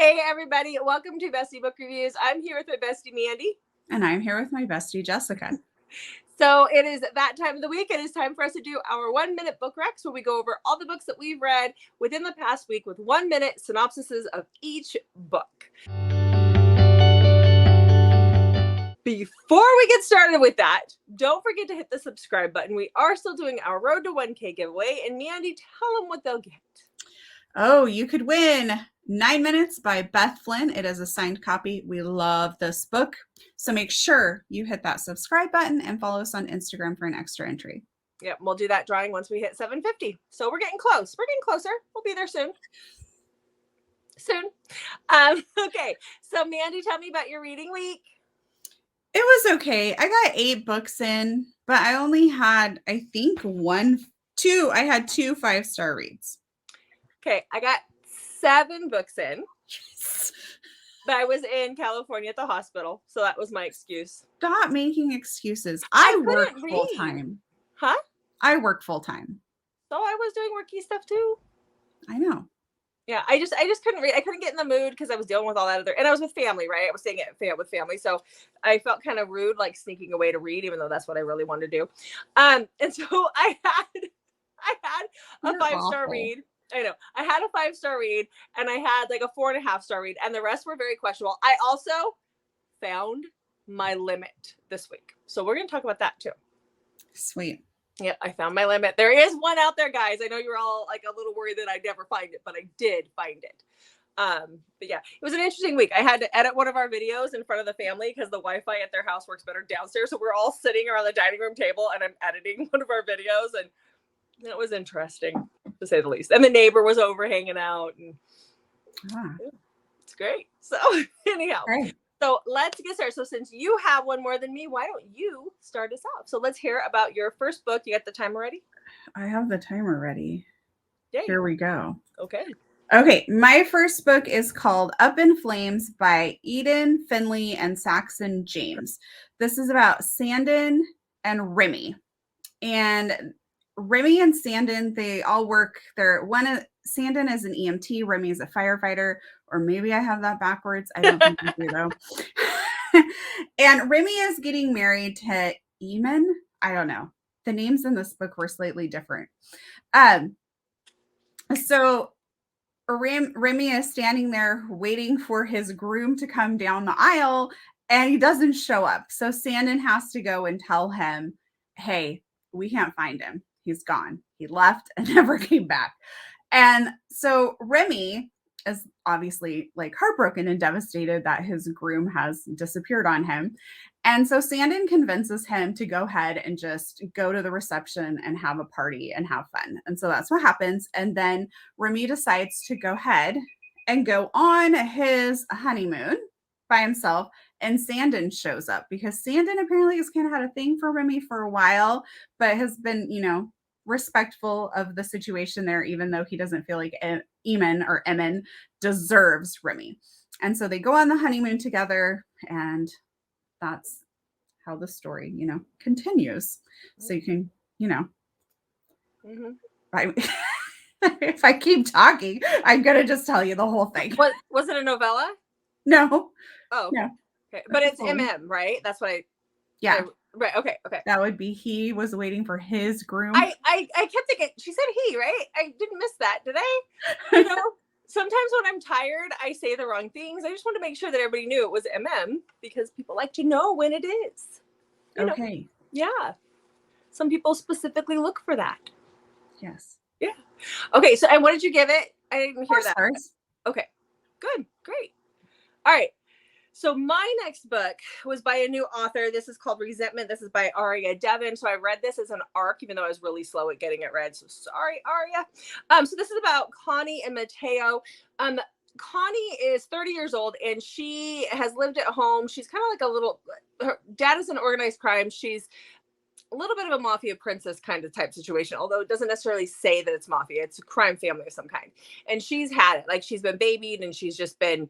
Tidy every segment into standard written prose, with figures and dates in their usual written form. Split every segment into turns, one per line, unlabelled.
Hey everybody, welcome to Bestie Book Reviews. I'm here with my bestie Mandy.
And I'm here with my bestie Jessica.
So it is that time of the week. It is time for us to do our 1 minute book recs where we go over all the books that we've read within the past week with 1 minute synopsises of each book. Before we get started with that, don't forget to hit the subscribe button. We are still doing our Road to 1K giveaway. And Mandy, tell them what they'll get.
Oh, you could win 9 Minutes by Beth Flynn. It is a signed copy. We love this book. So make sure you hit that subscribe button and follow us on Instagram for an extra entry.
Yep, we'll do that drawing once we hit 750. So we're getting close. We're getting closer. We'll be there soon. Okay, so Mandy, tell me about your reading week.
It was okay. I got 8 books in, but I only had, I think, I had 2 5-star reads.
Okay, I got 7 books in. Yes. But I was in California at the hospital, so that was my excuse.
Stop making excuses. I work full time.
Huh?
I work full time.
So I was doing worky stuff too.
I know.
Yeah, I just couldn't read. I couldn't get in the mood because I was dealing with all that other, and I was with family, right? I was staying with family, so I felt kind of rude, like sneaking away to read, even though that's what I really wanted to do. And so I had a 5-star read. I know. I had a 5-star read and I had like a 4.5-star read, and the rest were very questionable. I also found my limit this week. So we're going to talk about that too.
Sweet.
Yeah, I found my limit. There is one out there, guys. I know you're all like a little worried that I'd never find it, but I did find it. But yeah, it was an interesting week. I had to edit one of our videos in front of the family because the Wi-Fi at their house works better downstairs. So we're all sitting around the dining room table and I'm editing one of our videos, and it was interesting, to say the least. And the neighbor was over hanging out, and it's great. So anyhow, so let's get started. So since you have one more than me, why don't you start us off? So let's hear about your first book. You got the timer ready?
I have the timer ready. Yay. Here we go.
Okay,
my first book is called Up in Flames by Eden Finley and Saxon James. This is about Sandon and Remy. And Remy and Sandon, they all work there. Sandon is an EMT, Remy is a firefighter, or maybe I have that backwards. I don't think I do though. And Remy is getting married to Eamon. I don't know. The names in this book were slightly different. So Remy is standing there waiting for his groom to come down the aisle, and he doesn't show up. So Sandon has to go and tell him, hey, we can't find him. He's gone. He left and never came back. And so Remy is obviously like heartbroken and devastated that his groom has disappeared on him. And so Sandon convinces him to go ahead and just go to the reception and have a party and have fun. And so that's what happens. And then Remy decides to go ahead and go on his honeymoon by himself. And Sandon shows up because Sandon apparently has kind of had a thing for Remy for a while, but has been, respectful of the situation there, even though he doesn't feel like Eamon deserves Remy. And so they go on the honeymoon together, and that's how the story, continues. So you can, if I keep talking, I'm going to just tell you the whole thing.
What was it, a novella?
No.
Oh, no. Okay. But it's right? That's what right. Okay.
That would be he was waiting for his groom.
I kept thinking, she said he, right? I didn't miss that, did I? Sometimes when I'm tired, I say the wrong things. I just want to make sure that everybody knew it was because people like to know when it is.
Okay.
Yeah. Some people specifically look for that.
Yes.
Yeah. Okay. So, and what did you give it? I didn't hear that.
Stars.
Okay. Good. Great. All right. So my next book was by a new author. This is called Resentment. This is by Aria Devon. So I read this as an arc, even though I was really slow at getting it read. So sorry, Aria. So this is about Connie and Mateo. Connie is 30 years old and she has lived at home. She's kind of like her dad is in organized crime. She's a little bit of a mafia princess kind of type situation, although it doesn't necessarily say that it's mafia. It's a crime family of some kind. And she's had it. Like, she's been babied and she's just been,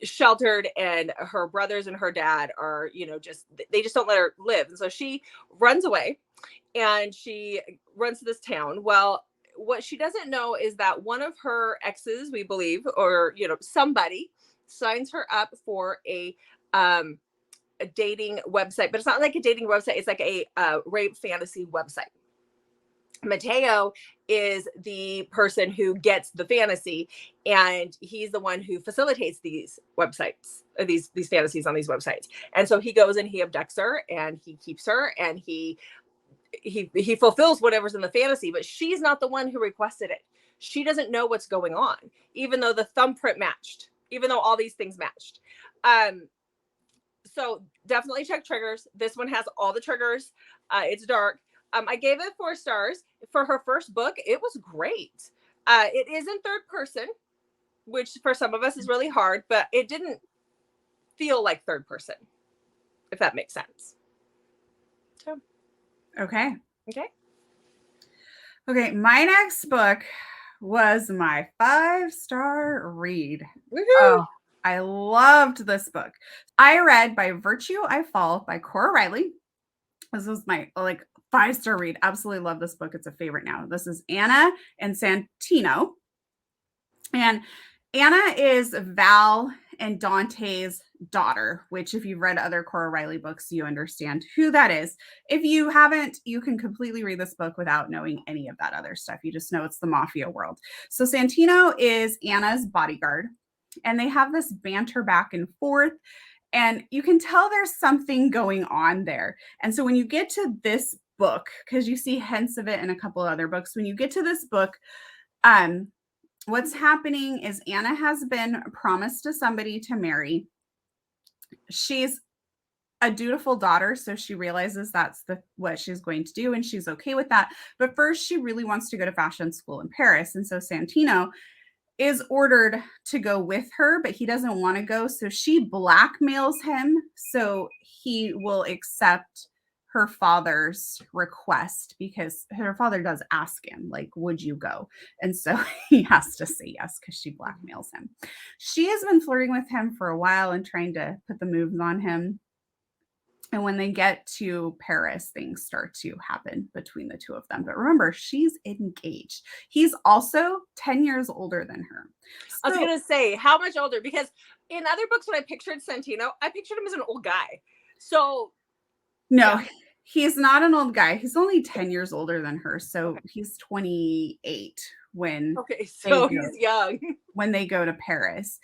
sheltered, and her brothers and her dad are, they just don't let her live. And so she runs away and she runs to this town. Well, what she doesn't know is that one of her exes, we believe, or, you know, somebody signs her up for a dating website, but it's not like a dating website. It's like a rape fantasy website. Mateo is the person who gets the fantasy, and he's the one who facilitates these websites, these fantasies on these websites. And so he goes and he abducts her and he keeps her, and he fulfills whatever's in the fantasy, but she's not the one who requested it. She doesn't know what's going on, even though the thumbprint matched, even though all these things matched. So definitely check triggers. This one has all the triggers. It's dark. I gave it 4 stars. For her first book, it was great. It is in third person, which for some of us is really hard, but it didn't feel like third person, if that makes sense. So,
Okay.
Okay.
My next book was my 5-star read.
Woohoo!
Oh, I loved this book. I read By Virtue I Fall by Cora Riley. This was my 5-star read. Absolutely love this book. It's a favorite now. This is Anna and Santino. And Anna is Val and Dante's daughter, which if you've read other Cora Riley books, you understand who that is. If you haven't, you can completely read this book without knowing any of that other stuff. You just know it's the mafia world. So Santino is Anna's bodyguard, and they have this banter back and forth. And you can tell there's something going on there. And so when you get to this book, because you see hints of it in a couple of other books, when you get to this book, what's happening is Anna has been promised to somebody to marry. She's a dutiful daughter, so she realizes that's what she's going to do, and she's okay with that. But first, she really wants to go to fashion school in Paris. And so Santino is ordered to go with her, but he doesn't want to go. So she blackmails him so he will accept her father's request, because her father does ask him, would you go? And so he has to say yes because she blackmails him. She has been flirting with him for a while and trying to put the moves on him. And when they get to Paris, things start to happen between the two of them. But remember, she's engaged. He's also 10 years older than her.
So, I was going to say, how much older? Because in other books, when I pictured Santino, I pictured him as an old guy. So,
no, he's not an old guy. He's only 10 years older than her. So he's 28 when
so he's young.
When they go to Paris.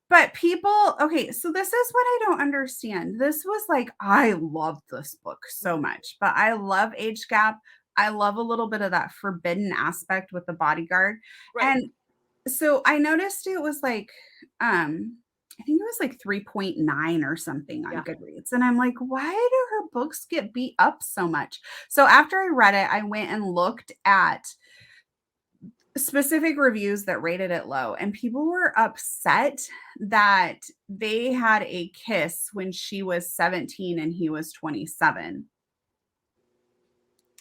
But people, so this is what I don't understand. This was I love this book so much, but I love age gap. I love a little bit of that forbidden aspect with the bodyguard. Right. And so I noticed it was I think it was 3.9 or something on Goodreads. And I'm like, why do her books get beat up so much? So after I read it, I went and looked at specific reviews that rated it low, and people were upset that they had a kiss when she was 17 and he was 27.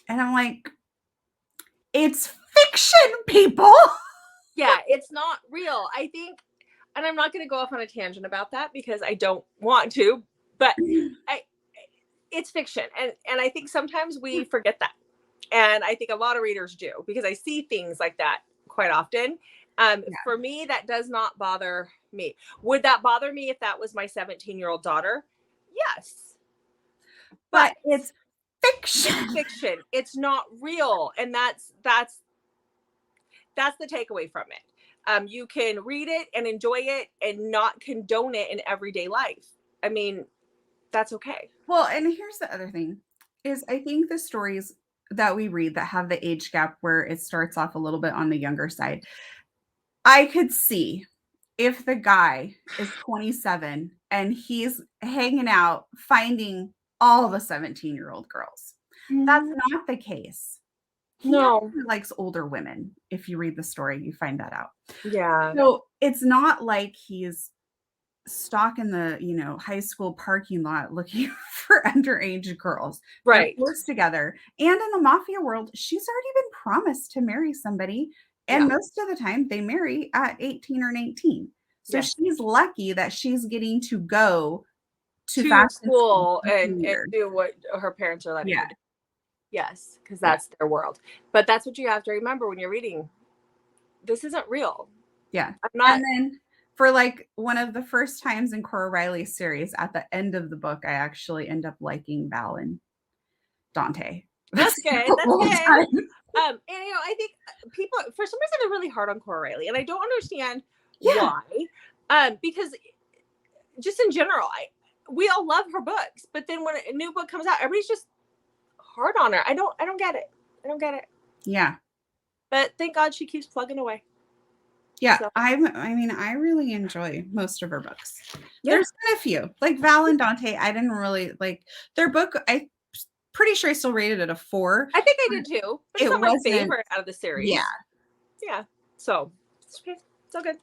And I'm like, it's fiction, people.
Yeah, it's not real. I think, and I'm not going to go off on a tangent about that because I don't want to, but it's fiction. And I think sometimes we forget that. And I think a lot of readers do, because I see things like that quite often. For me, that does not bother me. Would that bother me if that was my 17-year-old daughter? Yes. But
it's fiction.
It's fiction. It's not real. And that's the takeaway from it. You can read it and enjoy it and not condone it in everyday life. I mean, that's okay.
Well, and here's the other thing is I think the stories that we read that have the age gap where it starts off a little bit on the younger side, I could see if the guy is 27 and he's hanging out finding all the 17-year-old girls. Mm-hmm. That's not the case. He likes older women. If you read the story, you find that out.
Yeah.
So it's not like he's stalking the high school parking lot looking for underage girls.
Right.
They're close together. And in the mafia world, she's already been promised to marry somebody. And most of the time they marry at 18 or 19. So she's lucky that she's getting to go to
school and do what her parents are letting her do. Yes, because that's their world. But that's what you have to remember when you're reading. This isn't real.
Yeah.
I'm not.
And then for like one of the first times in Cora Riley's series, at the end of the book, I actually end up liking Val and Dante.
That's good. That's good. And I think people, for some reason, they're really hard on Cora Riley, and I don't understand why. Because just in general, we all love her books, but then when a new book comes out, everybody's just hard on her. I don't get it. I don't get it.
Yeah.
But thank God she keeps plugging away.
Yeah, so. I mean, I really enjoy most of her books.
Yeah.
There's been a few, like Val and Dante. I didn't really like their book. I'm pretty sure I still rated it a 4.
I think I did too. But it's not my favorite out of the series.
Yeah.
Yeah. So it's okay. It's all good.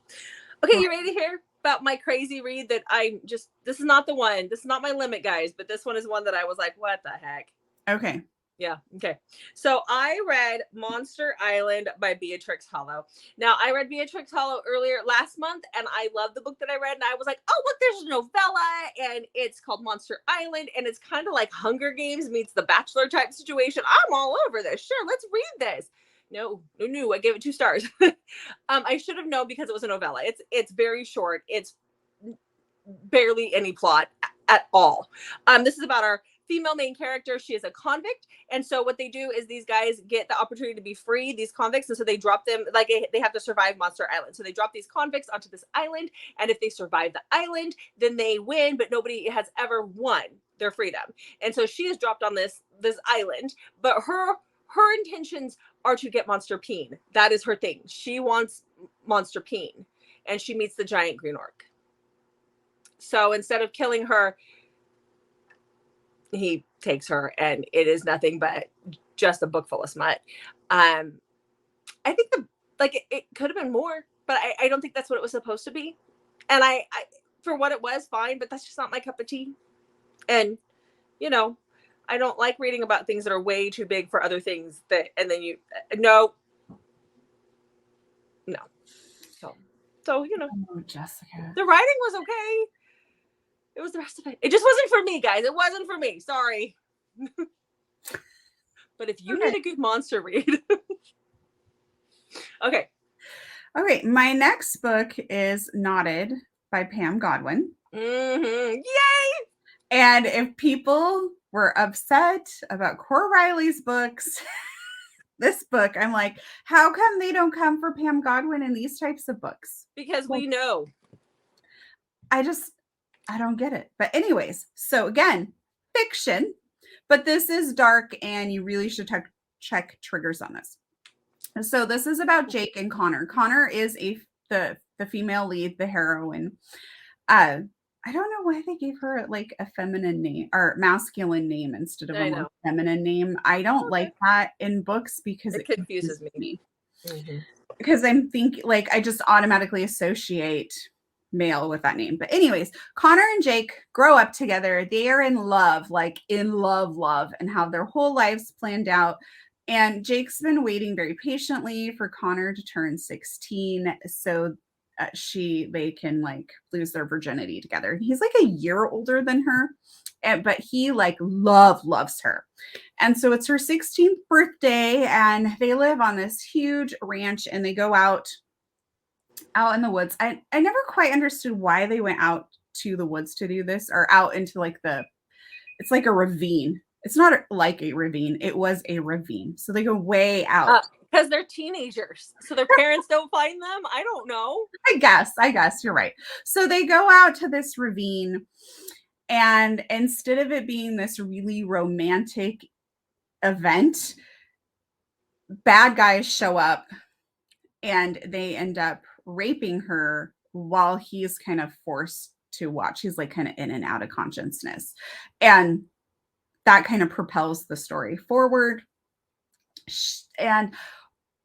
Okay, you ready to hear about my crazy read that this is not the one. This is not my limit, guys, but this one is one that I was like, what the heck?
Okay.
Yeah. Okay. So I read Monster Island by Beatrix Hollow. Now, I read Beatrix Hollow earlier last month, and I loved the book that I read. And I was like, oh, look, there's a novella, and it's called Monster Island, and it's kind of like Hunger Games meets The Bachelor type situation. I'm all over this. Sure, let's read this. No. I gave it 2 stars. I should have known because it was a novella. It's very short. It's barely any plot at all. This is about our female main character. She is a convict, and so what they do is these guys get the opportunity to be free, these convicts, and so they drop them, like they have to survive Monster Island. So they drop these convicts onto this island, and if they survive the island, then they win, but nobody has ever won their freedom. And so she is dropped on this island, but her intentions are to get Monster Peen. That is her thing. She wants Monster Peen, and she meets the giant green orc. So instead of killing her, he takes her, and it is nothing but just a book full of smut. I think it could have been more, but I don't think that's what it was supposed to be. And I for what it was, fine, but that's just not my cup of tea. And I don't like reading about things that are way too big for other things and then no. So
oh, Jessica,
the writing was okay. It was the rest of it. It just wasn't for me, guys. It wasn't for me. Sorry. But if you need a good monster read. Okay.
Okay. My next book is Knotted by Pam Godwin.
Mm-hmm. Yay!
And if people were upset about Cora Riley's books, this book, I'm like, how come they don't come for Pam Godwin in these types of books?
Because we know.
I don't get it. But anyways, so again, fiction, but this is dark, and you really should check triggers on this. So this is about Jake and Connor. Connor is the female lead, the heroine. I don't know why they gave her like a feminine name or masculine name instead of a more feminine name. I don't like that in books because it confuses me. Mm-hmm. Because I'm thinking, like, I just automatically associate male with that name. But anyways, Connor and Jake grow up together. They are in love, and have their whole lives planned out. And Jake's been waiting very patiently for Connor to turn 16 so they can like lose their virginity together. He's like a year older than her, but he like loves her. And so it's her 16th birthday, and they live on this huge ranch, and they go out in the woods. I never quite understood why they went out to the woods to do this, or out into like it's like a ravine. It's not like a ravine. It was a ravine. So they go way out.
Because they're teenagers. So their parents don't find them. I don't know.
I guess you're right. So they go out to this ravine, and instead of it being this really romantic event, bad guys show up, and they end up raping her while he's kind of forced to watch. He's like kind of in and out of consciousness. And that kind of propels the story forward. And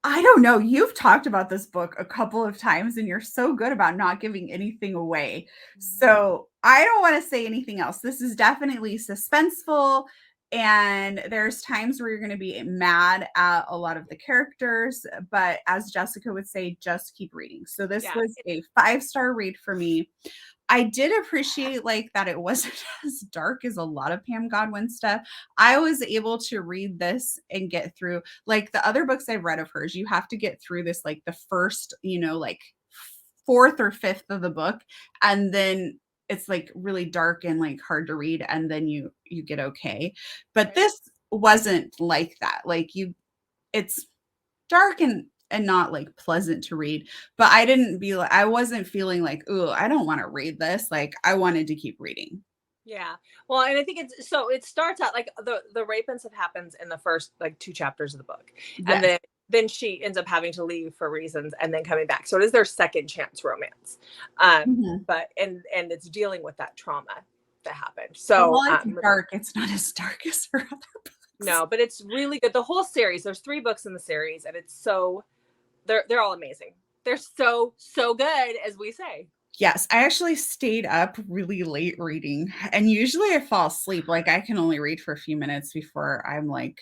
I don't know, you've talked about this book a couple of times, and you're so good about not giving anything away. So I don't want to say anything else. This is definitely suspenseful. And there's times where you're going to be mad at a lot of the characters, but as Jessica would say, just keep reading. So this
Yeah.
was a 5-star read for me. I did appreciate like that it wasn't as dark as a lot of Pam Godwin stuff. I was able to read this and get through like the other books I've read of hers. You have to get through this like the first, like fourth or fifth of the book, and then it's like really dark and like hard to read, and then you get okay. But
Right.
this wasn't like that. Like it's dark and not like pleasant to read, but I wasn't feeling like, oh, I don't want to read this. Like I wanted to keep reading.
Yeah. Well, and I think it starts out like the rape and stuff happens in the first like 2 chapters of the book. And
Yes.
then she ends up having to leave for reasons and then coming back. So it is their second chance romance. But and it's dealing with that trauma that happened. So
While it's dark, it's not as dark as her other books.
No, but it's really good. The whole series, there's 3 books in the series, and it's so they're all amazing. They're so good, as we say.
Yes, I actually stayed up really late reading, and usually I fall asleep. Like I can only read for a few minutes before I'm like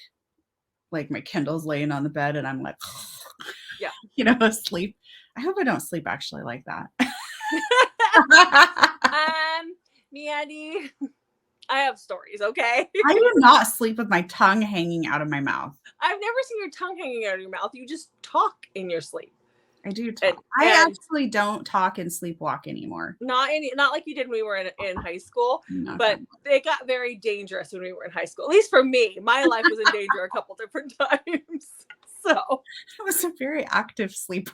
my Kindle's laying on the bed and I'm like,
yeah,
asleep. I hope I don't sleep actually like that.
Miadi, I have stories, okay?
I do not sleep with my tongue hanging out of my mouth.
I've never seen your tongue hanging out of your mouth. You just talk in your sleep.
I do talk. I actually don't talk and sleepwalk anymore.
Not like you did when we were in high school, but it got very dangerous when we were in high school. At least for me, my life was in danger a couple different times. So
I was a very active sleeper.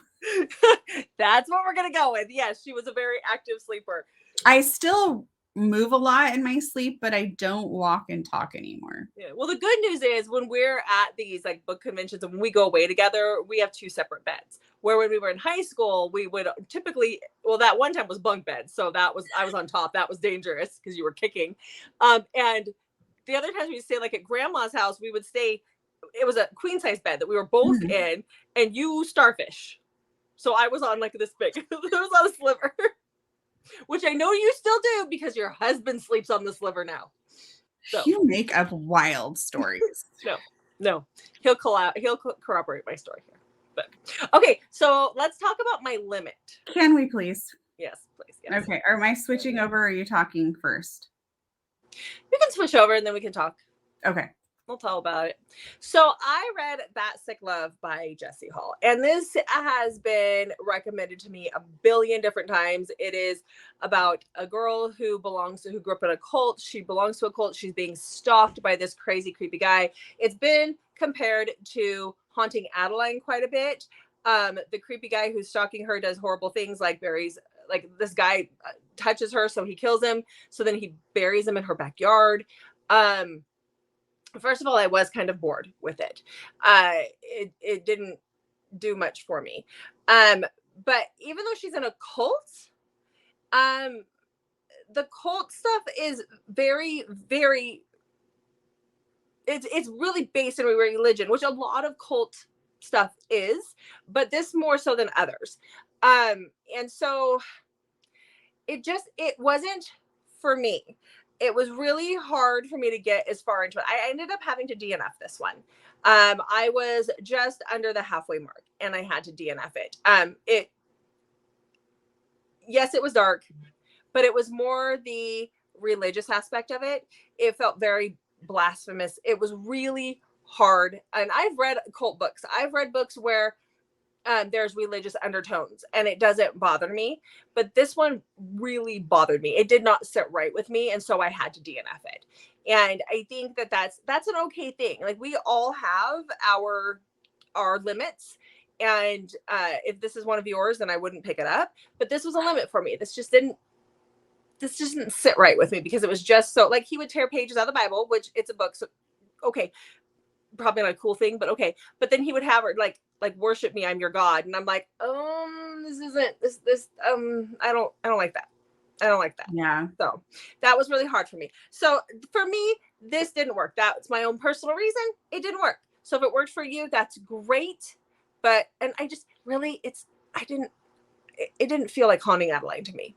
That's what we're gonna go with. Yes, she was a very active sleeper.
I still move a lot in my sleep, but I don't walk and talk anymore.
Yeah. Well, the good news is when we're at these like book conventions and when we go away together, we have 2 separate beds. Where when we were in high school, we would typically, well, that one time was bunk beds. So I was on top. That was dangerous because you were kicking. And the other times we'd stay like at grandma's house, we would stay, it was a queen size bed that we were both in, and you starfish. So I was on like this big, there was on a sliver, which I know you still do because your husband sleeps on the sliver now. So.
You make up wild stories.
No, he'll corroborate my story here. But okay, so let's talk about my limit.
Can we please?
Yes, please. Yes.
Okay. Am I switching over or are you talking first?
We can switch over and then we can talk.
Okay.
We'll tell about it. So I read That Sick Love by Jessie Hall, and this has been recommended to me a billion different times. It is about a girl who grew up in a cult. She belongs to a cult. She's being stalked by this crazy, creepy guy. It's been compared to Haunting Adeline quite a bit. The creepy guy who's stalking her does horrible things like this guy touches her, so he kills him. So then he buries him in her backyard. First of all, I was kind of bored with it. It didn't do much for me. But even though she's in a cult, the cult stuff is very, very, it's really based in religion, which a lot of cult stuff is, but this more so than others. And so it wasn't for me. It was really hard for me to get as far into it. I ended up having to DNF this one. I was just under the halfway mark and I had to DNF it. Yes, it was dark, but it was more the religious aspect of it. It felt very blasphemous. It was really hard. And I've read cult books. I've read books where there's religious undertones and it doesn't bother me, but this one really bothered me. It did not sit right with me, and so I had to DNF it. And I think that's an okay thing. Like we all have our limits, and if this is one of yours, then I wouldn't pick it up. But this was a limit for me. This just didn't sit right with me because it was just so like he would tear pages out of the Bible, which it's a book, so okay, probably not a cool thing, but okay. But then he would have her like worship me, I'm your God, and I'm like, this isn't this I don't like that. I don't like that.
Yeah.
So that was really hard for me. So for me, this didn't work. That's my own personal reason. It didn't work. So if it worked for you, that's great. But and I just really it didn't feel like Haunting Adeline to me.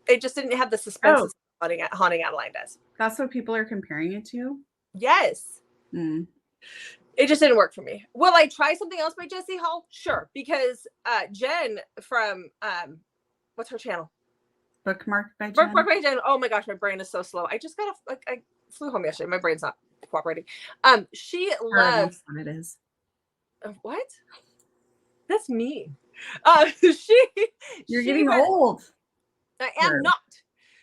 It just didn't have the suspense Haunting Adeline does.
That's what people are comparing it to?
Yes.
Mm.
It just didn't work for me. Will I try something else by Jessie Hall? Sure, because Jen from what's her channel?
Bookmark by Jen.
Bookmark by Jen. Oh my gosh, my brain is so slow. I just got I flew home yesterday. My brain's not cooperating. She loves
what it is.
What? That's me.
You're getting old.
I am not.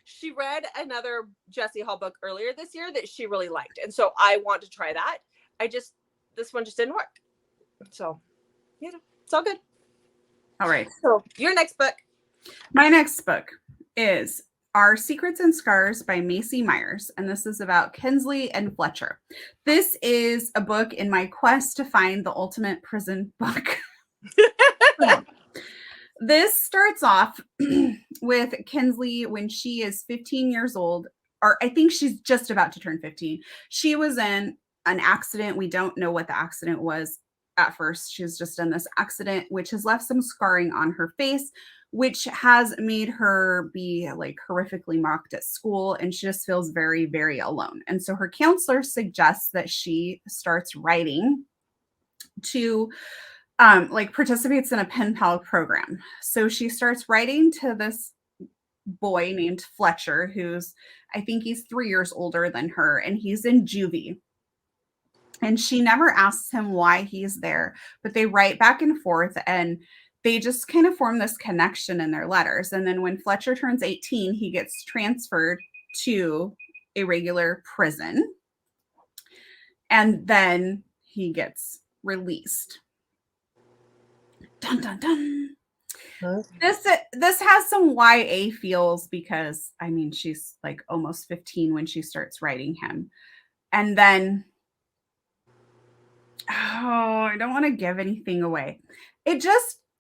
She read another Jessie Hall book earlier this year that she really liked, and so I want to try that. This one just didn't work. So, it's all good.
All right.
So, your next book.
My next book is Our Secrets and Scars by Macy Myers, and this is about Kinsley and Fletcher. This is a book in my quest to find the ultimate prison book. This starts off with Kinsley when she is 15 years old, or I think she's just about to turn 15. She was in an accident. We don't know what the accident was at first. She was just in this accident, which has left some scarring on her face, which has made her be like horrifically mocked at school. And she just feels very, very alone. And so her counselor suggests that she starts writing to like participates in a pen pal program. So she starts writing to this boy named Fletcher, who's, I think he's 3 years older than her, and he's in juvie. And she never asks him why he's there, but they write back and forth, and they just kind of form this connection in their letters. And then when Fletcher turns 18, he gets transferred to a regular prison, and then he gets released. Dun, dun, dun. This has some YA feels because, I mean, she's like almost 15 when she starts writing him. And then, I don't want to give anything away. It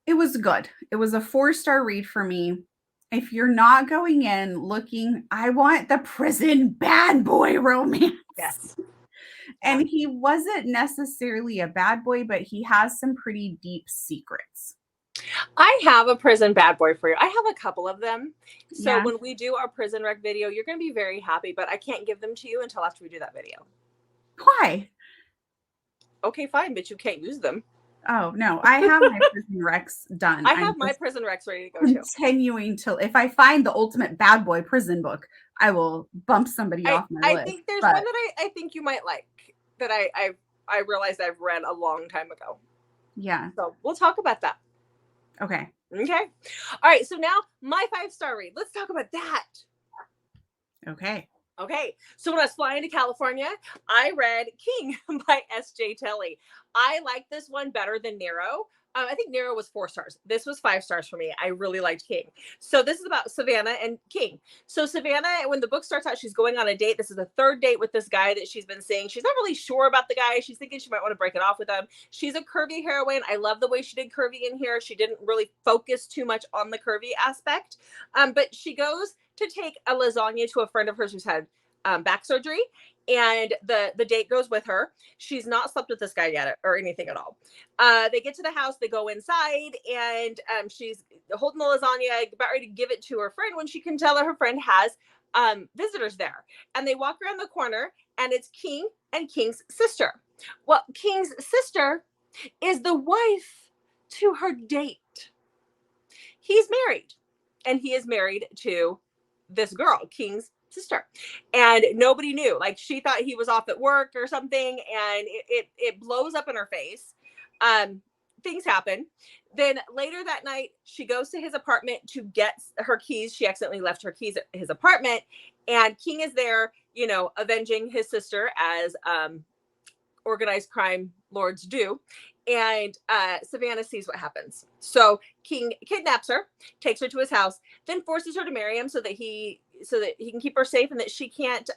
was good. It was a 4-star read for me. If you're not going in looking, I want the prison bad boy romance.
Yes.
And he wasn't necessarily a bad boy, but he has some pretty deep secrets.
I have a prison bad boy for you. I have a couple of them. So when we do our prison rec video, you're going to be very happy, but I can't give them to you until after we do that video.
Why?
Okay, fine, but you can't use them.
Oh, no. I have my prison recs done.
I have my prison recs ready to go too.
Continuing till if I find the ultimate bad boy prison book, I will bump somebody off my list.
I think there's one that I think you might like that I realized I've read a long time ago.
Yeah.
So we'll talk about that.
Okay.
Okay. All right. So now my 5-star read. Let's talk about that.
Okay.
Okay. So when I was flying to California, I read King by S.J. Tilley. I like this one better than Nero. I think Nero was 4 stars. This was 5 stars for me. I really liked King. So this is about Savannah and King. So Savannah, when the book starts out, she's going on a date. This is the 3rd date with this guy that she's been seeing. She's not really sure about the guy. She's thinking she might want to break it off with him. She's a curvy heroine. I love the way she did curvy in here. She didn't really focus too much on the curvy aspect. But she goes to take a lasagna to a friend of hers who's had back surgery, and the date goes with her. She's not slept with this guy yet or anything at all. They get to the house, they go inside, and she's holding the lasagna, about ready to give it to her friend when she can tell that her friend has visitors there. And they walk around the corner, and it's King and King's sister. Well, King's sister is the wife to her date. He's married, and he is married to this girl, King's sister, and nobody knew. Like, she thought he was off at work or something, and it blows up in her face. Things happen. Then later that night, she goes to his apartment to get her keys. She accidentally left her keys at his apartment, and King is there, avenging his sister as organized crime lords do. And Savannah sees what happens. So King kidnaps her, takes her to his house, then forces her to marry him so that he can keep her safe and that she can't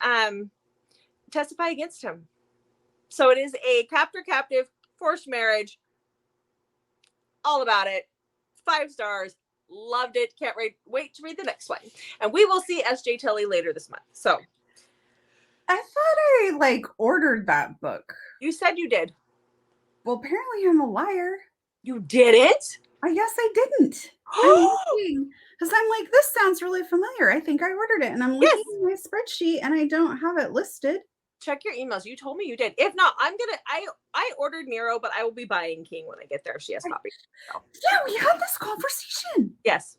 testify against him. So it is a captor-captive forced marriage. All about it. 5 stars. Loved it. Can't wait to read the next one. And we will see S.J. Tilley later this month. So
I thought I ordered that book.
You said you did.
Well, apparently I'm a liar.
You didn't?
I guess I didn't. Because I'm like, this sounds really familiar. I think I ordered it. And I'm looking at my spreadsheet and I don't have it listed.
Check your emails. You told me you did. If not, I ordered Nero, but I will be buying King when I get there if she has copies. So.
Yeah, we had this conversation.
Yes.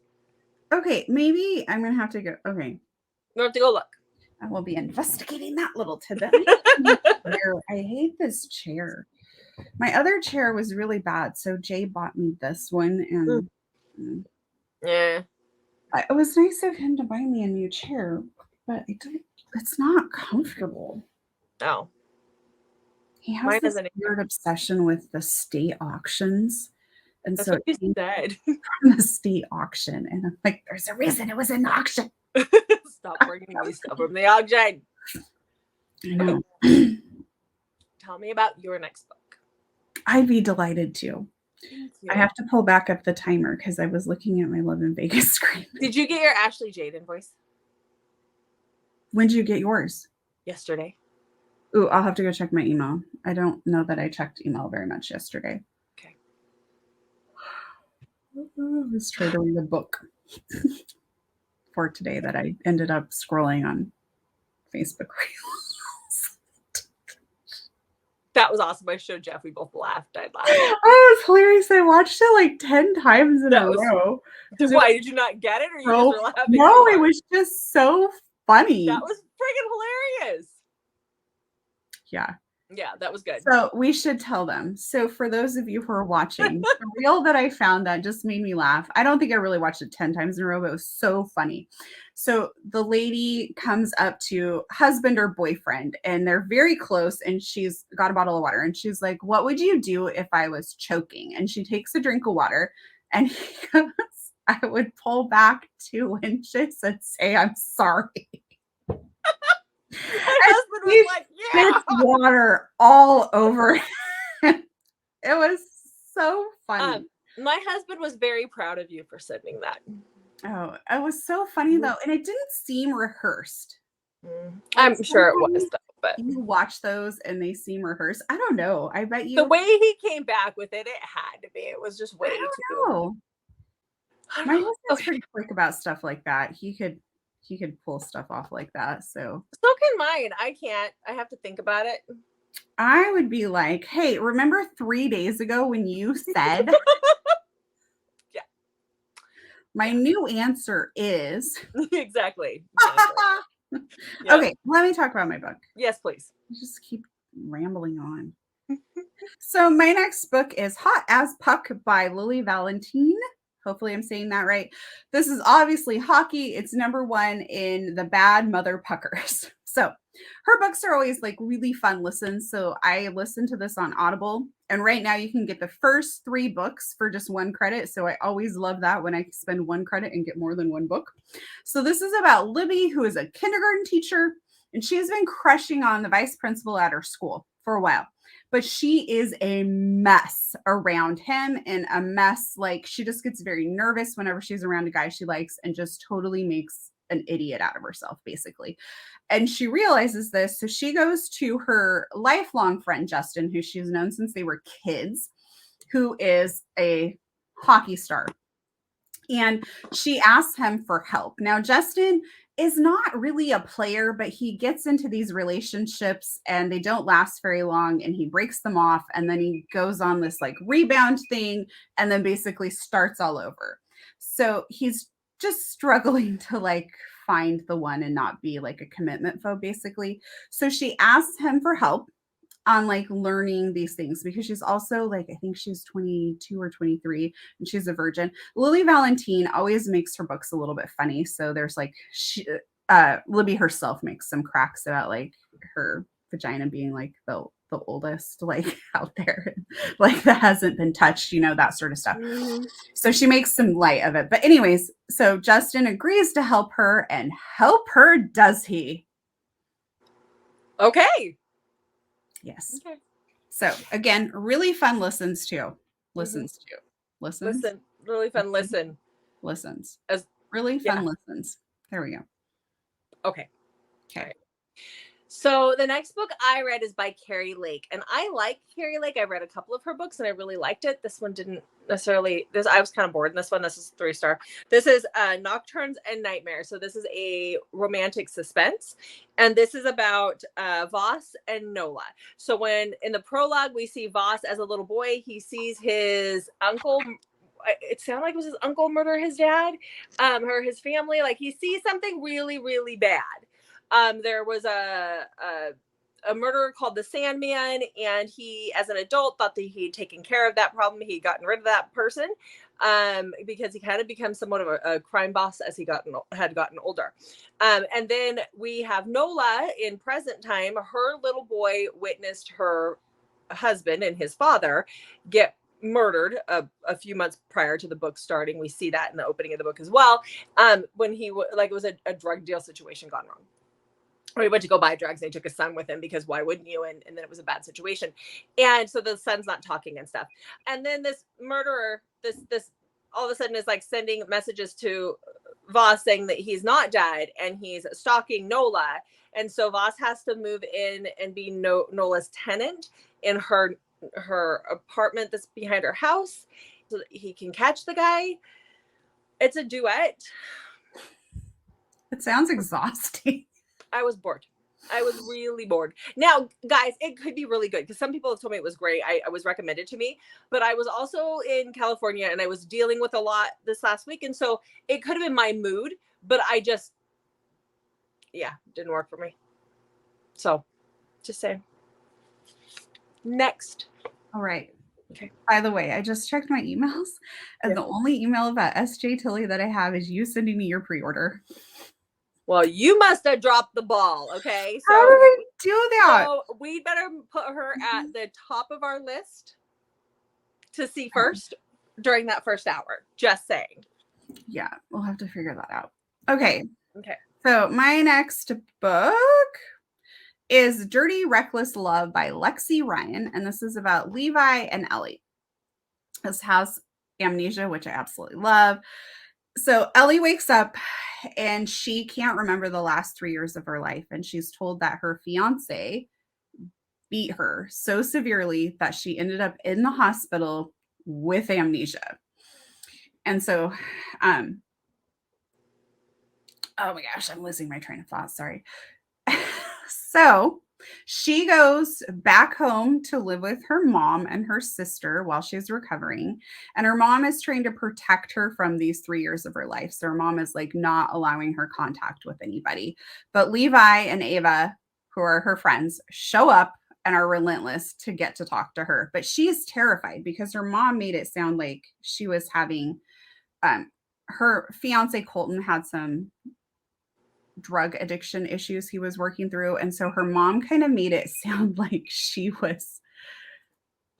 Okay, maybe I'm gonna have to go. Okay.
You have to go look.
I will be investigating that little tidbit. I hate this chair. My other chair was really bad, so Jay bought me this one, and
Yeah.
it was nice of him to buy me a new chair, but it's not comfortable.
Oh.
He has this weird obsession with the state auctions. And
that's
so
what he said.
From the state auction. And I'm like, there's a reason it was an auction.
Stop bringing me stuff from the auction.
I know.
Tell me about your next book.
I'd be delighted to. I have to pull back up the timer because I was looking at my Love in Vegas screen.
Did you get your Ashley Jade invoice?
When did you get yours?
Yesterday.
Ooh, I'll have to go check my email. I don't know that I checked email very much yesterday.
Okay.
Let's try to read a book for today that I ended up scrolling on Facebook Reels.
That was awesome. I showed Jeff. We both laughed. I laughed.
Oh, it was hilarious. I watched it like 10 times in a row.
Why? Did you not get it? Or you just were laughing?
No, it was just so funny.
That was friggin' hilarious.
Yeah.
Yeah, that was good.
So we should tell them. So for those of you who are watching, the reel that I found that just made me laugh. I don't think I really watched it 10 times in a row, but it was so funny. So the lady comes up to husband or boyfriend and they're very close and she's got a bottle of water and she's like, what would you do if I was choking? And she takes a drink of water and he goes, I would pull back 2 inches and say, I'm sorry.
My husband was like, yeah.
Water all over. It was so funny.
My husband was very proud of you for sending that.
Oh, it was so funny though. And it didn't seem rehearsed.
I'm sure it was though, but
you watch those and they seem rehearsed. I don't know. I bet you
the way he came back with it, it had to be. It was just way too.
My husband's pretty quick about stuff like that. He could pull stuff off like that. So
can mine. I can't. I have to think about it.
I would be like, hey, remember 3 days ago when you said
yeah.
My new answer is
exactly.
Yep. Okay, let me talk about my book.
Yes, please.
Just keep rambling on. So my next book is Hot as Puck by Lily Valentine. Hopefully I'm saying that right. This is obviously hockey. It's #1 in the Bad Mother Puckers. So her books are always like really fun listens. So I listened to this on Audible. And right now you can get the first 3 books for just 1 credit. So I always love that when I spend 1 credit and get more than 1 book. So this is about Libby, who is a kindergarten teacher. And she's been crushing on the vice principal at her school for a while. But she is a mess around him and a mess. Like she just gets very nervous whenever she's around a guy she likes and just totally makes an idiot out of herself, basically. And she realizes this. So she goes to her lifelong friend, Justin, who she's known since they were kids, who is a hockey star. And she asks him for help. Now, Justin is not really a player, but he gets into these relationships and they don't last very long and he breaks them off. And then he goes on this like rebound thing and then basically starts all over. So he's just struggling to like find the one and not be like a commitment phobe, basically. So she asks him for help on like learning these things because she's also like, I think she's 22 or 23 and she's a virgin. Lily Valentine always makes her books a little bit funny. So there's like, Libby herself makes some cracks about like her vagina being like the oldest like out there, like that hasn't been touched, you know, that sort of stuff. So she makes some light of it. But anyways, so Justin agrees to help her and help her does he.
Okay.
Yes.
Okay.
So again, really fun listens too. Listens.
Listen. Really fun listen.
Listens. Really fun listens. There we go.
Okay.
Okay.
So the next book I read is by Carrie Lake, and I like Carrie Lake. I read a couple of her books and I really liked it. This one didn't necessarily. This I was kind of bored in this one. This is 3-star. This is Nocturnes and Nightmares. So this is a romantic suspense, and this is about Voss and Nolla. So when in the prologue we see Voss as a little boy, he sees his uncle. It sounded like it was his uncle murder his dad, or his family. Like he sees something really, really bad. There was a murderer called the Sandman, and he, as an adult, thought that he had taken care of that problem. He had gotten rid of that person, because he kind of became somewhat of a crime boss as he had gotten older. And then we have Nolla in present time. Her little boy witnessed her husband and his father get murdered a few months prior to the book starting. We see that in the opening of the book as well. When he it was a drug deal situation gone wrong. Or he went to go buy drugs and he took his son with him because why wouldn't you? And then it was a bad situation. And so the son's not talking and stuff. And then this murderer, this all of a sudden is like sending messages to Voss saying that he's not dead and he's stalking Nolla. And so Voss has to move in and be Nolla's tenant in her apartment that's behind her house so that he can catch the guy. It's a duet.
It sounds exhausting.
I was bored. I was really bored. Now, guys, it could be really good because some people have told me it was great. I was recommended to me, but I was also in California and I was dealing with a lot this last week. And so it could have been my mood, but didn't work for me. So just saying. Next.
All right.
Okay.
By the way, I just checked my emails, and the only email about SJ Tilly that I have is you sending me your pre-order.
Well, you must have dropped the ball, okay? So,
how did I do that?
So we better put her at the top of our list to see first during that first hour. Just saying.
Yeah, we'll have to figure that out. Okay.
Okay.
So my next book is Dirty Reckless Love by Lexi Ryan, and this is about Levi and Ellie. This has amnesia, which I absolutely love. So Ellie wakes up and she can't remember the last 3 years of her life, and she's told that her fiance beat her so severely that she ended up in the hospital with amnesia. And so oh my gosh, I'm losing my train of thought. Sorry. So she goes back home to live with her mom and her sister while she's recovering. And her mom is trying to protect her from these 3 years of her life. So her mom is like not allowing her contact with anybody. But Levi and Ava, who are her friends, show up and are relentless to get to talk to her. But she is terrified because her mom made it sound like she was having her fiance Colton had some drug addiction issues he was working through. And so her mom kind of made it sound like she was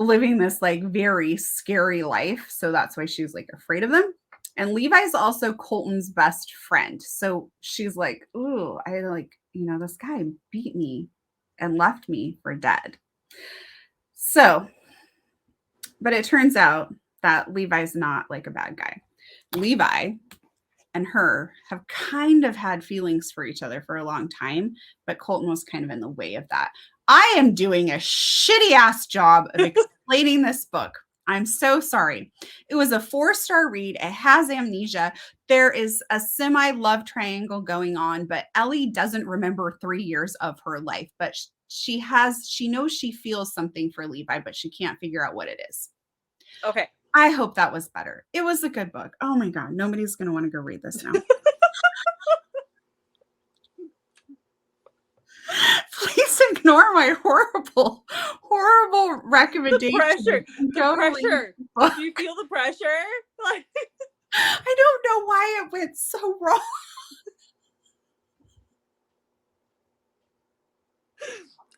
living this like very scary life. So that's why she was like afraid of them. And Levi's also Colton's best friend. So she's like, ooh, I like, this guy beat me and left me for dead. So, but it turns out that Levi's not like a bad guy. Levi and her have kind of had feelings for each other for a long time, but Colton was kind of in the way of that. I am doing a shitty ass job of explaining this book. I'm so sorry. It was a 4-star read. It has amnesia. There is a semi-love triangle going on, but Ellie doesn't remember 3 years of her life, but she knows she feels something for Levi, but she can't figure out what it is.
Okay.
I hope that was better. It was a good book. Oh my God. Nobody's going to want to go read this now. Please ignore my horrible recommendation.
The pressure. Do you feel the pressure? Like,
I don't know why it went so wrong.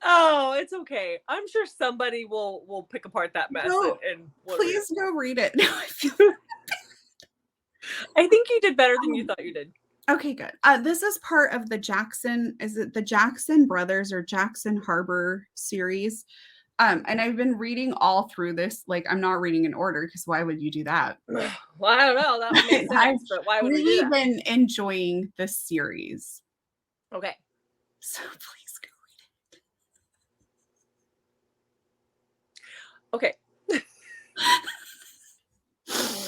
Oh, it's okay. I'm sure somebody will pick apart that mess. And
please go read it.
I think you did better than you thought you did.
Okay, good. This is part of the Jackson Brothers or Jackson Harbor series. And I've been reading all through this. Like, I'm not reading in order because why would you do that?
Well, I don't know. That would make sense, but why would we do that?
I've really been enjoying this series.
Okay.
So please go read it.
Okay.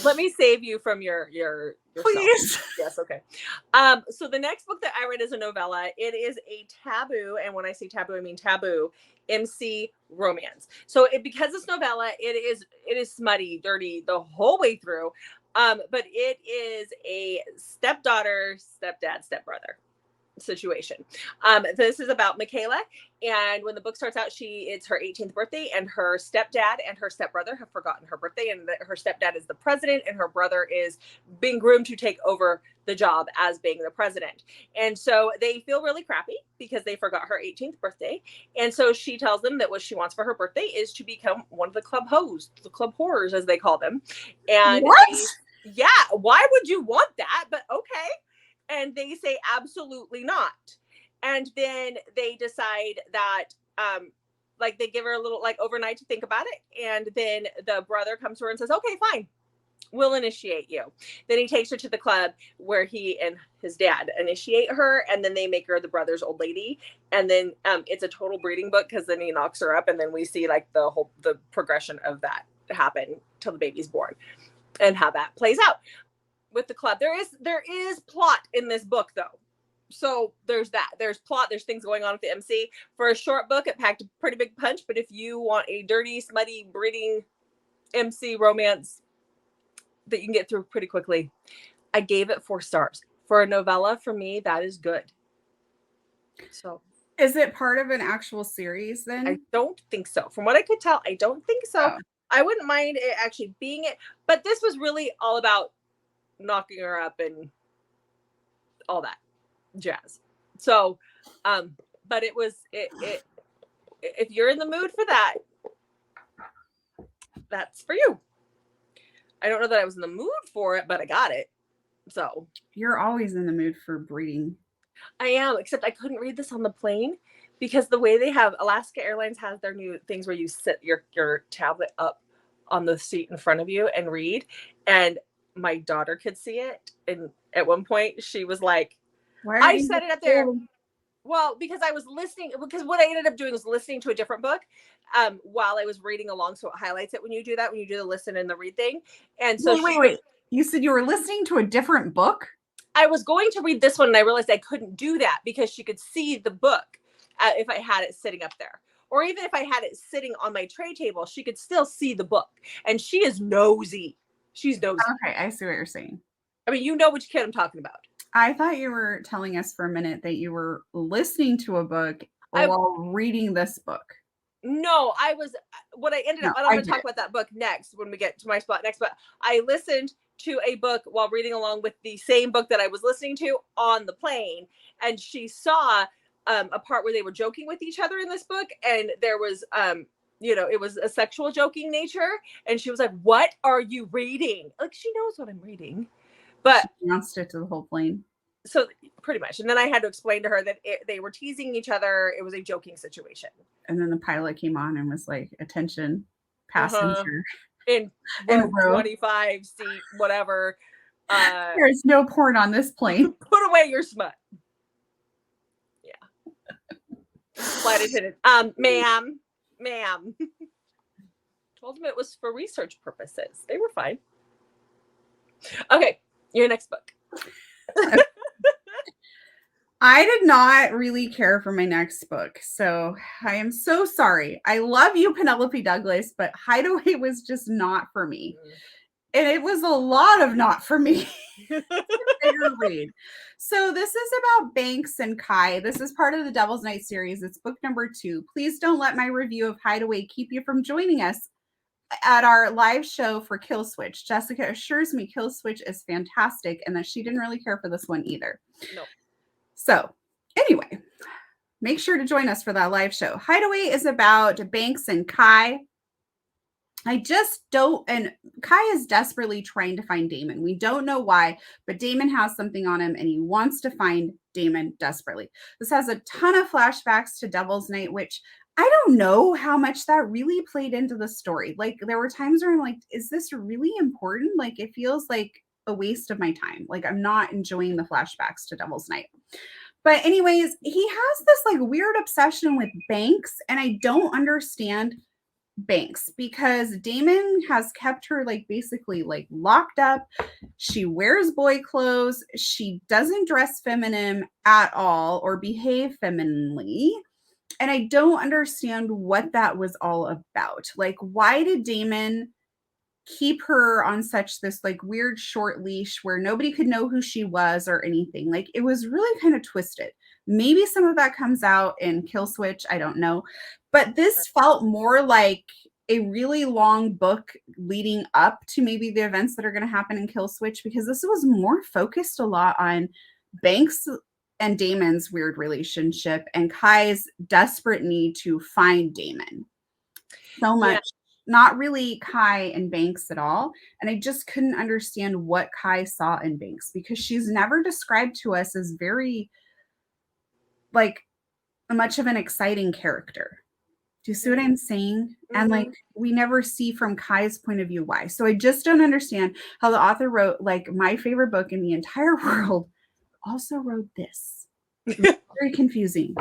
Let me save you from yourself.
Please.
Yes, okay. So the next book that I read is a novella. It is a taboo, and when I say taboo, I mean taboo MC romance. So because it's novella, it is smutty, dirty the whole way through. But it is a stepdaughter, stepdad, stepbrother situation. This is about Michaela, and when the book starts out, it's her 18th birthday, and her stepdad and her stepbrother have forgotten her birthday, and her stepdad is the president, and her brother is being groomed to take over the job as being the president. And so they feel really crappy because they forgot her 18th birthday. And so she tells them that what she wants for her birthday is to become one of the club hoes, the club horrors, as they call them. And
what?
Yeah, why would you want that? But okay. And they say absolutely not. And then they decide that like they give her a little like overnight to think about it. And then the brother comes to her and says, okay, fine, we'll initiate you. Then he takes her to the club where he and his dad initiate her, and then they make her the brother's old lady. And then it's a total breeding book because then he knocks her up, and then we see like the progression of that happen till the baby's born and how that plays out with the club. There is plot in this book though. So there's that. There's plot. There's things going on with the MC. For a short book, it packed a pretty big punch. But if you want a dirty, smutty, breeding MC romance that you can get through pretty quickly, I gave it 4 stars. For a novella, for me, that is good. So
is it part of an actual series then?
I don't think so. From what I could tell, I don't think so. Oh. I wouldn't mind it actually being it. But this was really all about knocking her up and all that jazz. So but it was it if you're in the mood for that, that's for you. I don't know that I was in the mood for it, but I got it. So
you're always in the mood for breeding.
I am, except I couldn't read this on the plane because the way they have Alaska Airlines has their new things where you sit your tablet up on the seat in front of you and read, and my daughter could see it, and at one point she was like, I set it up there. Well, because I was listening, because what I ended up doing was listening to a different book while I was reading along, so it highlights it when you do that, when you do the listen and the read thing. And so
wait. You said you were listening to a different book?
I was going to read this one, and I realized I couldn't do that because she could see the book if I had it sitting up there. Or even if I had it sitting on my tray table, she could still see the book. And she is nosy. She's nosy.
Okay, I see what you're saying.
I mean, you know which kid I'm talking about.
I thought you were telling us for a minute that you were listening to a book while reading this book.
No, I was, what I ended up, I'm going to talk about that book next when we get to my spot next, but I listened to a book while reading along with the same book that I was listening to on the plane. And she saw a part where they were joking with each other in this book. And there was, it was a sexual joking nature. And she was like, what are you reading? Like, she knows what I'm reading. But
she announced it to the whole plane.
So pretty much. And then I had to explain to her that they were teasing each other. It was a joking situation.
And then the pilot came on and was like, attention, passenger.
In 25 seat, whatever.
There's no porn on this plane.
Put away your smut. Yeah. Flight attendant. Ma'am. Told them it was for research purposes. They were fine. Okay. Your next book.
I did not really care for my next book, so I am so sorry. I love you, Penelope Douglas, but Hideway was just not for me. And it was a lot of not for me. Read. So this is about Banks and Kai. This is part of the Devil's Night series. It's book number 2. Please don't let my review of Hideway keep you from joining us at our live show for Kill Switch. Jessica assures me Kill Switch is fantastic and that she didn't really care for this one either.
No.
So anyway, make sure to join us for that live show. Hideway is about Banks and Kai. And Kai is desperately trying to find Damon. We don't know why, but Damon has something on him and he wants to find Damon desperately. This has a ton of flashbacks to Devil's Night, which I don't know how much that really played into the story. Like, there were times where I'm like, is this really important? Like, it feels like a waste of my time. Like, I'm not enjoying the flashbacks to Devil's Night. But anyways, he has this like weird obsession with Banks, and I don't understand Banks, because Damon has kept her like basically like locked up. She wears boy clothes. She doesn't dress feminine at all or behave femininely. And I don't understand what that was all about. Like, why did Damon keep her on such this like weird short leash where nobody could know who she was or anything? Like, it was really kind of twisted. Maybe some of that comes out in Kill Switch, I don't know. But this felt more like a really long book leading up to maybe the events that are going to happen in Kill Switch, because this was more focused a lot on Banks and Damon's weird relationship and Kai's desperate need to find Damon. So much, not really Kai and Banks at all. And I just couldn't understand what Kai saw in Banks, because she's never described to us as very like much of an exciting character. Do you see what I'm saying? Mm-hmm. And like, we never see from Kai's point of view why. So I just don't understand how the author wrote like my favorite book in the entire world, also wrote this. Very confusing.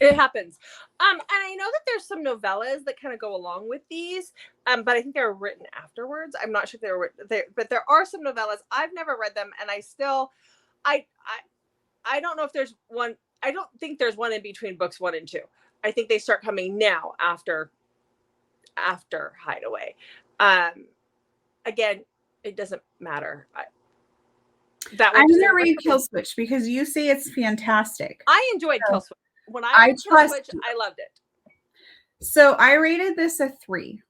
It happens. And I know that there's some novellas that kind of go along with these, but I think they were written afterwards. I'm not sure if they were there, but there are some novellas. I've never read them, and I don't know if there's one. I don't think there's one in between books 1 and 2. I think they start coming now after Hideway. Again, it doesn't matter.
I'm gonna read Kill Switch because you say it's fantastic.
I enjoyed Kill Switch. When I read Kill Switch, I loved it.
So I rated this a 3,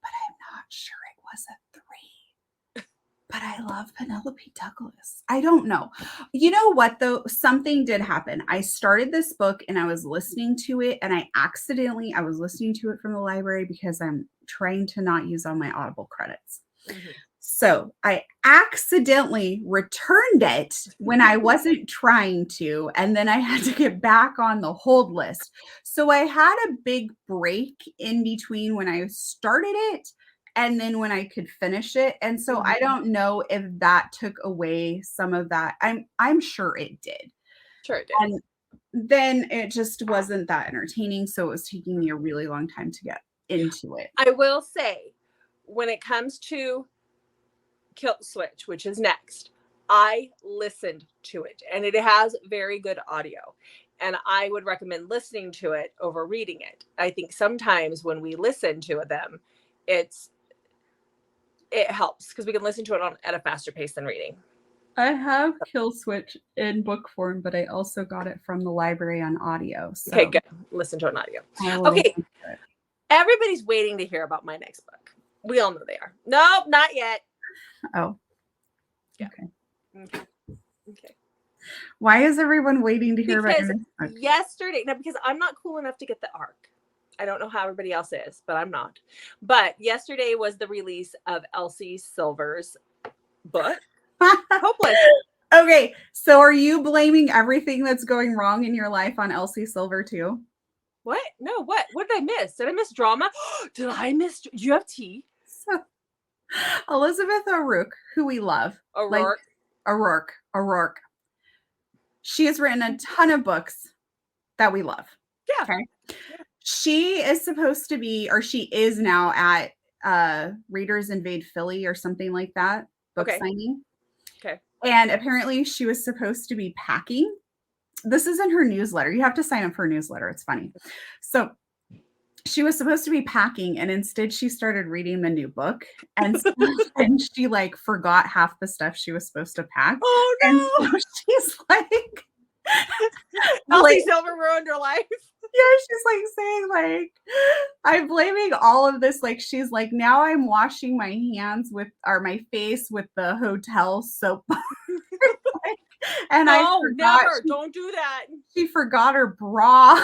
but I'm not sure it was a 3. But I love Penelope Douglas. I don't know. You know what, though? Something did happen. I started this book and I was listening to it, and I was listening to it from the library because I'm trying to not use all my Audible credits. Mm-hmm. So I accidentally returned it when I wasn't trying to, and then I had to get back on the hold list. So I had a big break in between when I started it and then when I could finish it. And so I don't know if that took away some of that. I'm sure it did.
Sure it did.
And then it just wasn't that entertaining. So it was taking me a really long time to get into it.
I will say, when it comes to Kill Switch, which is next, I listened to it, and it has very good audio, and I would recommend listening to it over reading it. I think sometimes when we listen to them, it helps because we can listen to it at a faster pace than reading.
I have Kill Switch in book form, but I also got it from the library on audio. So.
Okay, good. Listen to it on audio. Okay. Everybody's waiting to hear about my next book. We all know they are. Nope, not yet.
Oh.
Yeah. Okay.
Why is everyone waiting to hear about your next book?
Yesterday, because I'm not cool enough to get the ARC. I don't know how everybody else is, but I'm not. But yesterday was the release of Elsie Silver's book, Hopeless.
Okay, so are you blaming everything that's going wrong in your life on Elsie Silver too?
What? No, what? What did I miss? Did I miss drama? Did I miss? Do you have tea?
So, Elizabeth O'Rourke, who we love. O'Rourke. She has written a ton of books that we love.
Yeah.
Okay. Yeah. She is supposed to be, or she is now at Readers Invade Philly or something like that. Book signing.
Okay.
And apparently she was supposed to be packing. This is in her newsletter. You have to sign up for a newsletter. It's funny. So she was supposed to be packing, and instead she started reading the new book, and she like forgot half the stuff she was supposed to pack.
Oh no!
And so she's like,
Elsie Silver ruined her life.
Yeah, she's like saying like, I'm blaming all of this. Like, she's like, now I'm washing my hands my face with the hotel soap. And
no, never. Don't do that.
She forgot her bra.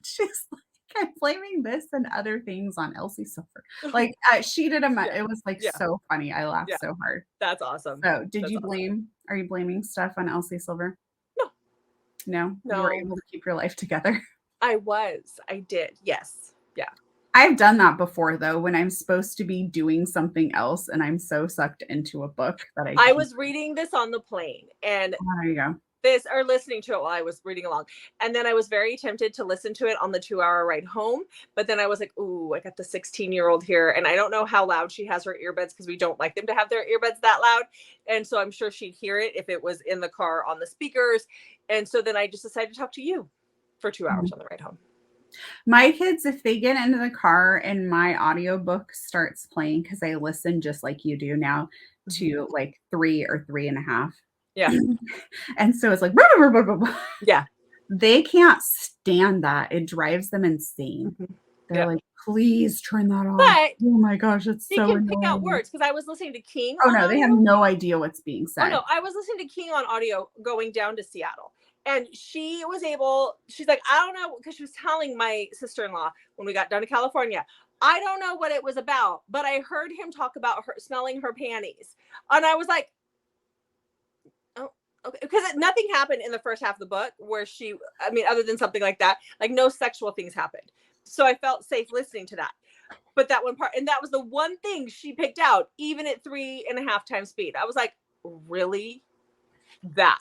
She's like, I'm blaming this and other things on Elsie Silver. Like, she did it was like so funny. I laughed so hard.
That's awesome.
So are you blaming stuff on Elsie Silver? No. You were able to keep your life together.
I did. Yes. Yeah.
I've done that before though, when I'm supposed to be doing something else and I'm so sucked into a book that I
was reading this on the plane, and
there you go.
this, or listening to it while I was reading along. And then I was very tempted to listen to it on the 2-hour ride home. But then I was like, ooh, I got the 16-year-old here. And I don't know how loud she has her earbuds because we don't like them to have their earbuds that loud. And so I'm sure she'd hear it if it was in the car on the speakers. And so then I just decided to talk to you for 2 hours on the ride home.
My kids, if they get into the car and my audiobook starts playing, because I listen just like you do now to like 3 or 3.5.
Yeah.
And so it's like, blah, blah, blah, blah, blah.
Yeah.
They can't stand that. It drives them insane. They're like, please turn that off.
But
oh my gosh, it's
they
so
can
annoying.
pick out words because I was listening to King.
Oh no, they have no idea what's being said.
Oh no, I was listening to King on audio going down to Seattle. And she was able, she's like, I don't know, because she was telling my sister-in-law when we got down to California, I don't know what it was about, but I heard him talk about her smelling her panties. And I was like, oh, okay. Because nothing happened in the first half of the book where she, I mean, other than something like that, like no sexual things happened. So I felt safe listening to that. But that one part, and that was the one thing she picked out, even at 3.5 times speed. I was like, really? That?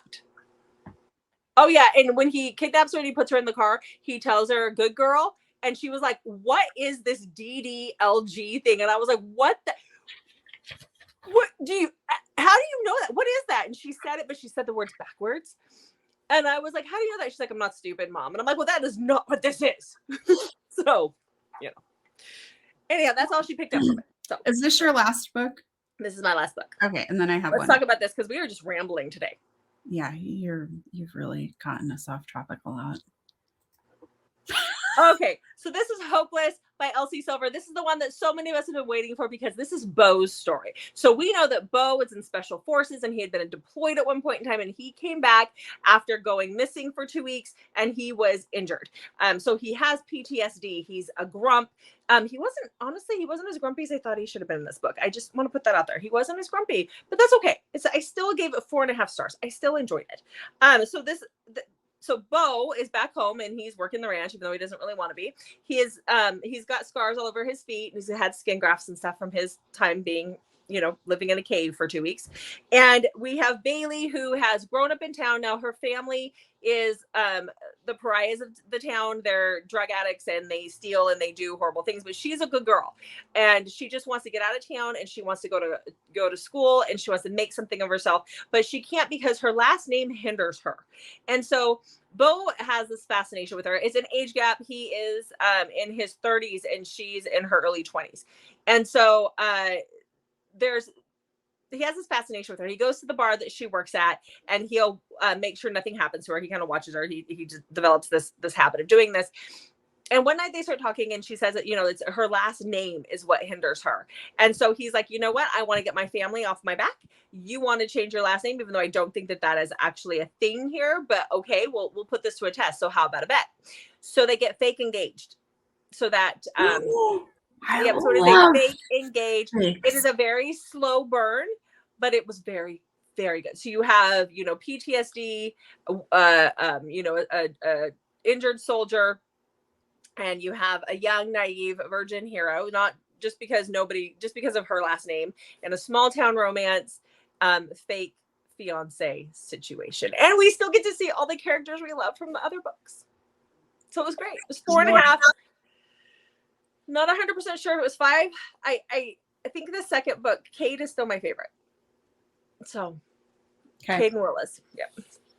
Oh yeah, and when he kidnaps her and he puts her in the car, he tells her good girl, and she was like, what is this DDLG thing? And I was like, what how do you know that? What is that? And she said it, but she said the words backwards. And I was like, how do you know that? She's like, I'm not stupid, Mom. And I'm like, well, that is not what this is. So, you know. Anyhow, that's all she picked up from it. So
is this your last book?
This is my last book.
Okay, and then I have
Let's talk about this because we are just rambling today.
Yeah, you've really gotten us off topic a lot.
Okay, so this is Hopeless by Elsie Silver. This is the one that so many of us have been waiting for because this is Beau's story. So we know that Beau was in special forces and he had been deployed at one point in time, and he came back after going missing for 2 weeks and he was injured. So he has PTSD. He's a grump. He wasn't as grumpy as I thought he should have been in this book. I just want to put that out there. He wasn't as grumpy, but that's okay. I still gave it 4.5 stars. I still enjoyed it. So Beau is back home and he's working the ranch, even though he doesn't really want to be. He's got scars all over his feet. He's had skin grafts and stuff from his time being, living in a cave for 2 weeks. And we have Bailey, who has grown up in town. Now her family is the pariahs of the town. They're drug addicts and they steal and they do horrible things, but she's a good girl and she just wants to get out of town and she wants to go to school and she wants to make something of herself, but she can't because her last name hinders her. And so Beau has this fascination with her. It's an age gap. He is in his 30s and she's in her early 20s. And so he has this fascination with her. He goes to the bar that she works at and he'll make sure nothing happens to her. He kind of watches her. He just develops this habit of doing this. And one night they start talking and she says that, it's her last name is what hinders her. And so he's like, you know what? I want to get my family off my back. You want to change your last name, even though I don't think that is actually a thing here, but okay, we'll put this to a test. So how about a bet? So they get fake engaged so that, so they fake engaged. It is a very slow burn, but it was very, very good. So you have, PTSD, a injured soldier, and you have a young, naive virgin hero, not just because of her last name, in a small town romance, fake fiance situation. And we still get to see all the characters we love from the other books. So it was great. It was 4.5. Not 100% sure if it was 5. I think the second book, Kate, is still my favorite. So, okay. Kate and Willis. Yeah.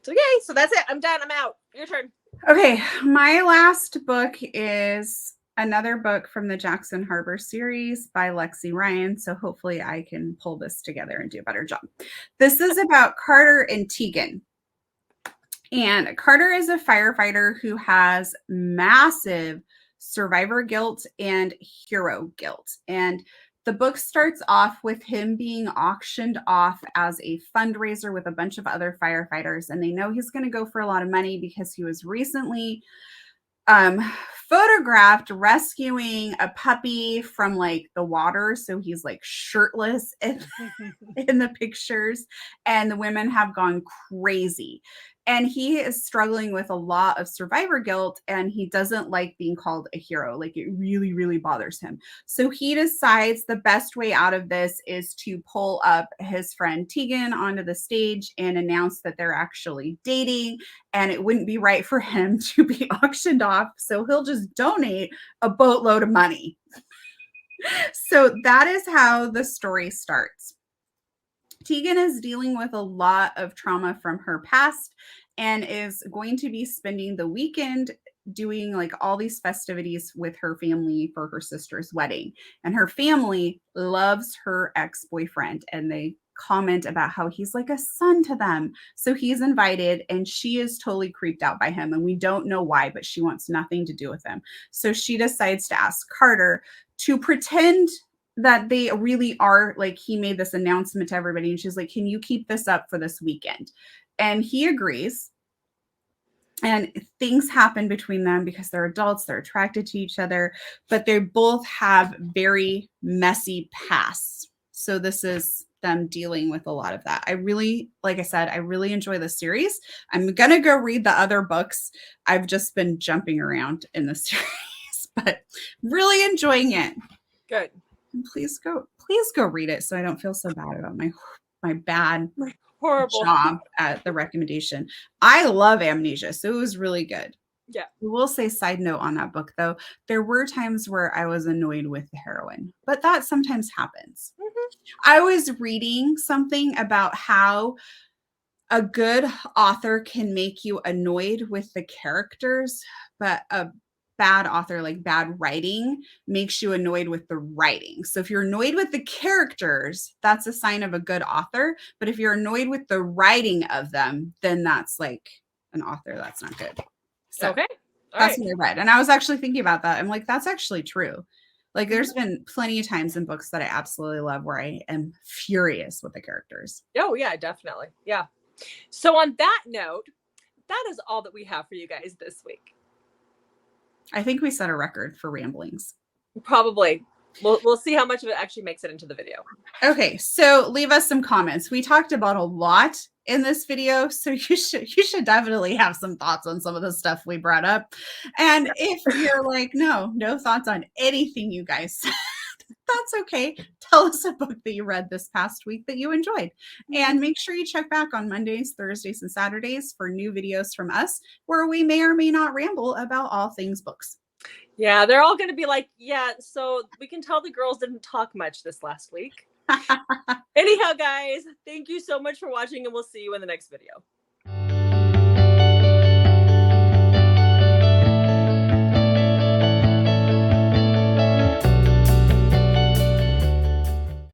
So yay. So that's it. I'm done. I'm out. Your turn.
Okay. My last book is another book from the Jackson Harbor series by Lexi Ryan. So hopefully I can pull this together and do a better job. This is about Carter and Teegan. And Carter is a firefighter who has massive survivor guilt and hero guilt. And the book starts off with him being auctioned off as a fundraiser with a bunch of other firefighters. And they know he's going to go for a lot of money because he was recently photographed rescuing a puppy from like the water. So he's like shirtless in the pictures, and the women have gone crazy. And he is struggling with a lot of survivor guilt, and he doesn't like being called a hero. Like it really, really bothers him. So he decides the best way out of this is to pull up his friend Teegan onto the stage and announce that they're actually dating, and it wouldn't be right for him to be auctioned off. So he'll just donate a boatload of money. So that is how the story starts. Teegan is dealing with a lot of trauma from her past and is going to be spending the weekend doing like all these festivities with her family for her sister's wedding. And her family loves her ex-boyfriend, and they comment about how he's like a son to them. So he's invited, and she is totally creeped out by him, and we don't know why, but she wants nothing to do with him. So she decides to ask Carter to pretend that they really are, like, he made this announcement to everybody, and she's like, can you keep this up for this weekend? And he agrees. And things happen between them because they're adults, they're attracted to each other, but they both have very messy pasts. So this is them dealing with a lot of that. I really, like I said, I really enjoy the series. I'm going to go read the other books. I've just been jumping around in the series, but really enjoying it.
Good.
Please go read it so I don't feel so bad about my bad
Horrible
job at the recommendation. I love Amnesia, so it was really good.
Yeah.
I will say, side note on that book though, there were times where I was annoyed with the heroine, but that sometimes happens. I was reading something about how a good author can make you annoyed with the characters, but a bad author, like bad writing, makes you annoyed with the writing. So if you're annoyed with the characters, that's a sign of a good author. But if you're annoyed with the writing of them, then that's like an author that's not good. So
okay.
That's what I read. And I was actually thinking about that. I'm like, that's actually true. Like there's been plenty of times in books that I absolutely love where I am furious with the characters.
Oh yeah, definitely. Yeah. So on that note, that is all that we have for you guys this week.
I think we set a record for ramblings.
Probably. We'll see how much of it actually makes it into the video.
Okay, so leave us some comments. We talked about a lot in this video, so you should definitely have some thoughts on some of the stuff we brought up. And if you're like, no thoughts on anything you guys said, that's okay. Tell us a book that you read this past week that you enjoyed. And make sure you check back on Mondays, Thursdays, and Saturdays for new videos from us where we may or may not ramble about all things books.
Yeah, they're all going to be like, yeah, so we can tell the girls didn't talk much this last week. Anyhow, guys, thank you so much for watching, and we'll see you in the next video.